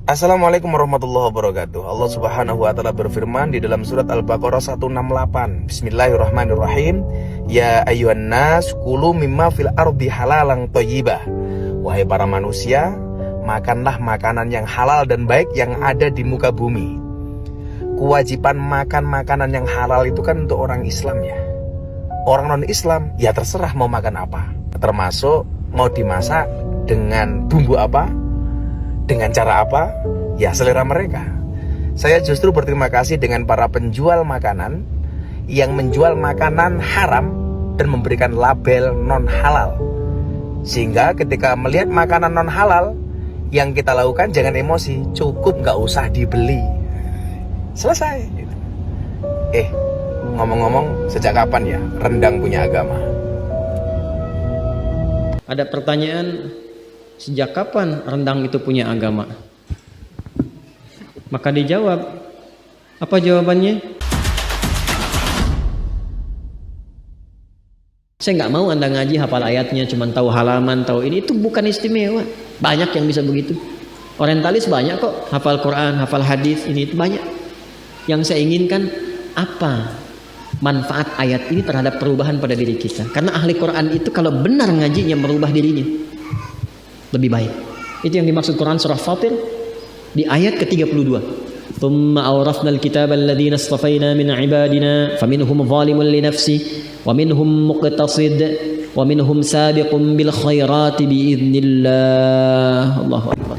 Assalamualaikum warahmatullahi wabarakatuh. Allah subhanahu wa ta'ala berfirman di dalam surat Al-Baqarah 168. Bismillahirrahmanirrahim. Ya ayyuhan nas kulu mimma fil ardi halalan thayyibah. Wahai para manusia, makanlah makanan yang halal dan baik yang ada di muka bumi. Kewajiban makan makanan yang halal itu kan untuk orang Islam ya. Orang non-Islam ya terserah mau makan apa. Termasuk mau dimasak dengan bumbu apa, dengan cara apa, ya selera mereka. Saya justru berterima kasih dengan para penjual makanan yang menjual makanan haram dan memberikan label non halal. Sehingga ketika melihat makanan non halal, yang kita lakukan jangan emosi, cukup gak usah dibeli. Selesai. Ngomong-ngomong, sejak kapan ya rendang punya agama? Ada pertanyaan, sejak kapan rendang itu punya agama? Maka dijawab, apa jawabannya? Saya nggak mau Anda ngaji hafal ayatnya, cuma tahu halaman, tahu ini, itu bukan istimewa. Banyak yang bisa begitu. Orientalis banyak kok, hafal Quran, hafal hadis, ini itu banyak. Yang saya inginkan, apa manfaat ayat ini terhadap perubahan pada diri kita? Karena ahli Quran itu kalau benar ngajinya merubah dirinya lebih baik. Itu yang dimaksud Quran surah Fatir di ayat ke-32. Thumma awrafna al-kitaba alladhina istafaina min ibadina faminhum zalimun li nafsi wa minhum muqtasid wa minhum sabiqun bil khairati biidznillah. Allahu akbar.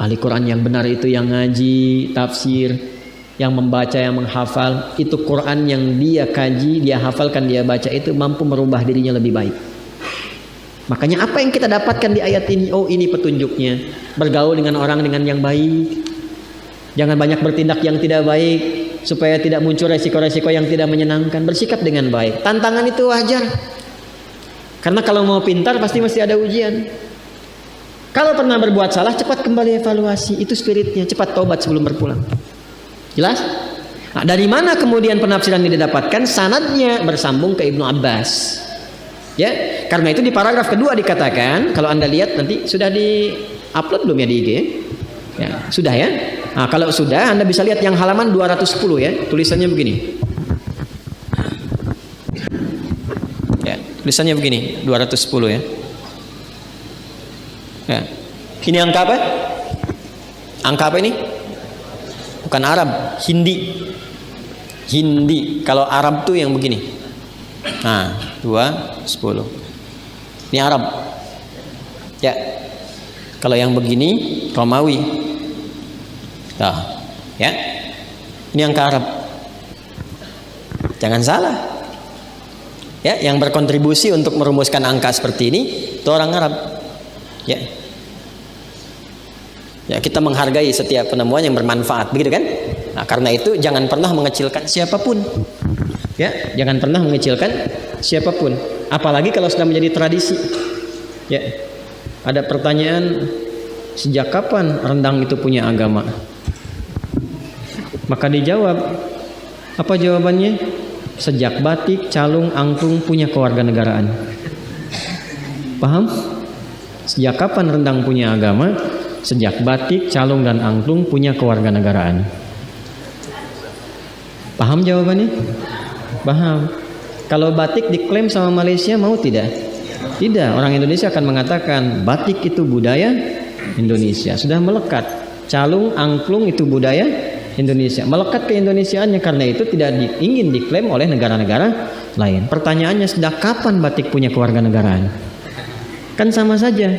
Ahli Quran yang benar itu yang ngaji, tafsir, yang membaca, yang menghafal, itu Quran yang dia kaji, dia hafalkan, dia baca itu mampu merubah dirinya lebih baik. Makanya apa yang kita dapatkan di ayat ini? Oh, ini petunjuknya. Bergaul dengan orang dengan yang baik. Jangan banyak bertindak yang tidak baik, supaya tidak muncul resiko-resiko yang tidak menyenangkan. Bersikap dengan baik. Tantangan itu wajar. Karena kalau mau pintar pasti mesti ada ujian. Kalau pernah berbuat salah, cepat kembali evaluasi. Itu spiritnya. Cepat taubat sebelum berpulang. Jelas? Nah, dari mana kemudian penafsiran ini didapatkan? Sanadnya bersambung ke Ibnu Abbas. Ya, karena itu di paragraf kedua dikatakan, kalau Anda lihat nanti sudah di-upload belum ya di IG? Ya, sudah ya. Nah, kalau sudah Anda bisa lihat yang halaman 210 ya, tulisannya begini. Ya, tulisannya begini, 210 ya. Ya. Ini angka apa? Angka apa ini? Bukan Arab, Hindi. Hindi. Kalau Arab tuh yang begini. Nah, 210. Ini Arab. Ya. Kalau yang begini Romawi. Nah, ya. Ini angka Arab. Jangan salah. Ya, yang berkontribusi untuk merumuskan angka seperti ini itu orang Arab. Ya. Ya, kita menghargai setiap penemuan yang bermanfaat, begitu kan? Nah, karena itu jangan pernah mengecilkan siapapun. Ya, jangan pernah mengecilkan siapapun, apalagi kalau sudah menjadi tradisi. Ya. Ada pertanyaan, sejak kapan rendang itu punya agama? Maka dijawab, apa jawabannya? Sejak batik, calung, angklung punya kewarganegaraan. Paham? Sejak kapan rendang punya agama? Sejak batik, calung, dan angklung punya kewarganegaraan. Paham jawabannya? Paham. Kalau batik diklaim sama Malaysia, mau tidak? Tidak. Orang Indonesia akan mengatakan batik itu budaya Indonesia, sudah melekat. Calung, angklung itu budaya Indonesia, melekat ke Indonesiaannya. Karena itu tidak ingin diklaim oleh negara-negara lain. Pertanyaannya, sejak kapan batik punya kewarganegaraan? Kan sama saja.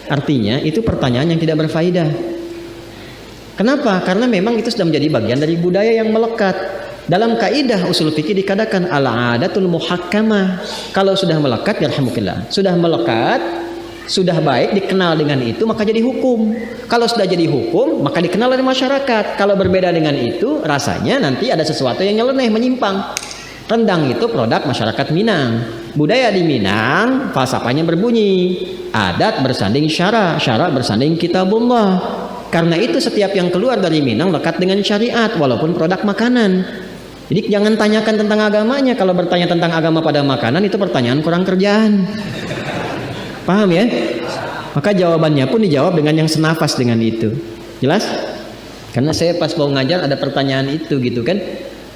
Artinya itu pertanyaan yang tidak berfaedah. Kenapa? Karena memang itu sudah menjadi bagian dari budaya yang melekat. Dalam kaidah usul fikih dikatakan al-adatul muhakkamah. Kalau sudah melekat, yarhamukallah, sudah melekat, sudah baik, dikenal dengan itu, maka jadi hukum. Kalau sudah jadi hukum, maka dikenal oleh masyarakat. Kalau berbeda dengan itu, rasanya nanti ada sesuatu yang nyeleneh, menyimpang. Rendang itu produk masyarakat Minang. Budaya di Minang, falsafahnya berbunyi, adat bersanding syara, syara bersanding kitabullah. Karena itu setiap yang keluar dari Minang lekat dengan syariat, walaupun produk makanan. Jadi jangan tanyakan tentang agamanya. Kalau bertanya tentang agama pada makanan, itu pertanyaan kurang kerjaan. Paham ya? Maka jawabannya pun dijawab dengan yang senafas dengan itu. Jelas? Karena saya pas mau ngajar ada pertanyaan itu gitu kan.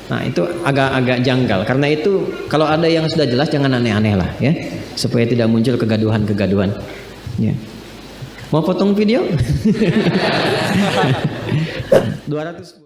Nah itu agak-agak janggal. Karena itu kalau ada yang sudah jelas jangan aneh-aneh lah ya, supaya tidak muncul kegaduhan-kegaduhan. Ya. Mau potong video? 200